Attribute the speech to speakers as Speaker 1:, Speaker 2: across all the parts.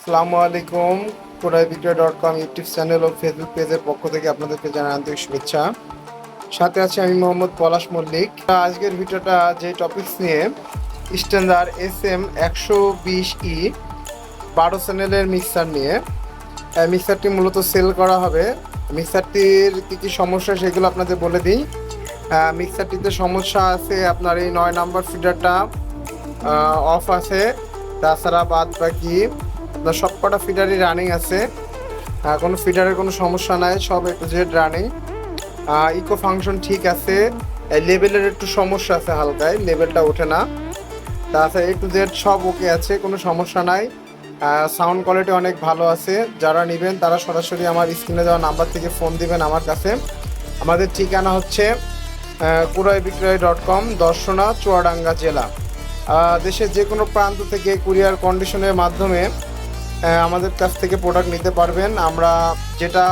Speaker 1: আসসালামু আলাইকুম। kurai.com YouTube channel ও Facebook পেজের পক্ষ থেকে আপনাদেরকে জানাই আন্তরিক শুভেচ্ছা। সাথে আছি আমি মোহাম্মদ পলাশ মল্লিক। আজকের ভিডিওটা যে টপিকস নিয়ে, স্ট্যান্ডার্ড SM120E 12 চ্যানেলের মিক্সার নিয়ে। মিক্সারটি মূলত সেল করা হবে। মিক্সারটির কী কী সমস্যা সেগুলো আপনাদের বলে দিই। মিক্সারটিতে সমস্যা আছে, আপনার এই 9 নাম্বার ফিডারটা অফ আছে। তাছাড়া বাদ বাকি আপনার সব কটা ফিডারই রানিং আছে, কোনো ফিডারের কোনো সমস্যা নাই, সব একটু জেড রানিং। ইকো ফাংশন ঠিক আছে, লেভেলের একটু সমস্যা আছে, হালকায় লেভেলটা ওঠে না। তাছাড়া একটু জেড সব ওকে আছে, কোনো সমস্যা নাই। সাউন্ড কোয়ালিটি অনেক ভালো আছে। যারা নেবেন তারা সরাসরি আমার স্ক্রিনে দেওয়া নাম্বার থেকে ফোন দিবেন আমার কাছে। আমাদের ঠিকানা হচ্ছে kurai.com, দর্শনা, চুয়াডাঙ্গা জেলা। দেশের যে কোনো প্রান্ত থেকে কুরিয়ার কন্ডিশনের মাধ্যমে আমাদের কাছ থেকে প্রোডাক্ট নিতে পারবেন। আমরা যেটা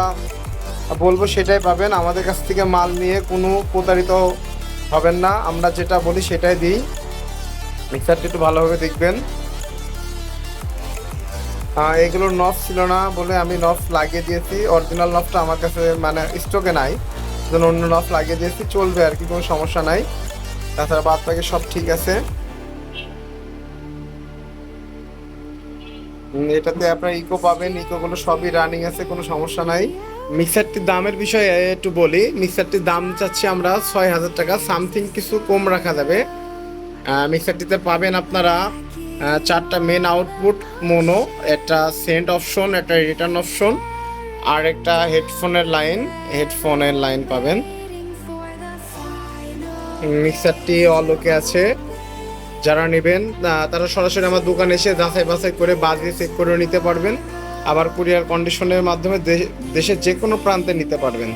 Speaker 1: বলবো সেটাই পাবেন। আমাদের কাছ থেকে মাল নিয়ে কোনো প্রতারিত হবেন না, আমরা যেটা বলি সেটাই দিই। মিক্সারটি একটু ভালোভাবে দেখবেন। এগুলোর নফ ছিল না বলে আমি নফ লাগিয়ে দিয়েছি। অরিজিনাল নফটা আমার কাছে মানে স্টকে নাই, যেন অন্য নফ লাগিয়ে দিয়েছি, চলবে আর কি, কোনো সমস্যা নাই। তাছাড়া বাদ বাকি সব ঠিক আছে। এটাতে আপনার ইকো পাবেন, ইকোগুলো সবই রানিং আছে, কোনো সমস্যা নাই। মিক্সারটির দামের বিষয়ে একটু বলি। মিক্সারটির দাম চাচ্ছি আমরা 6,000 টাকা, সামথিং কিছু কম রাখা যাবে। মিক্সারটিতে পাবেন আপনারা 4টা মেন আউটপুট মোনো, একটা সেন্ট অপশন, একটা রিটার্ন অপশন, আর একটা হেডফোনের লাইন পাবেন। মিক্সারটি অল ওকে আছে। যারা নেবেন তারা সরাসরি আমার দোকানে এসে যাচাই বাছাই করে বাজিয়ে চেক করে নিতে পারবেন। আবার কুরিয়ার কন্ডিশনের মাধ্যমে দেশের যে কোনো প্রান্তে নিতে পারবেন।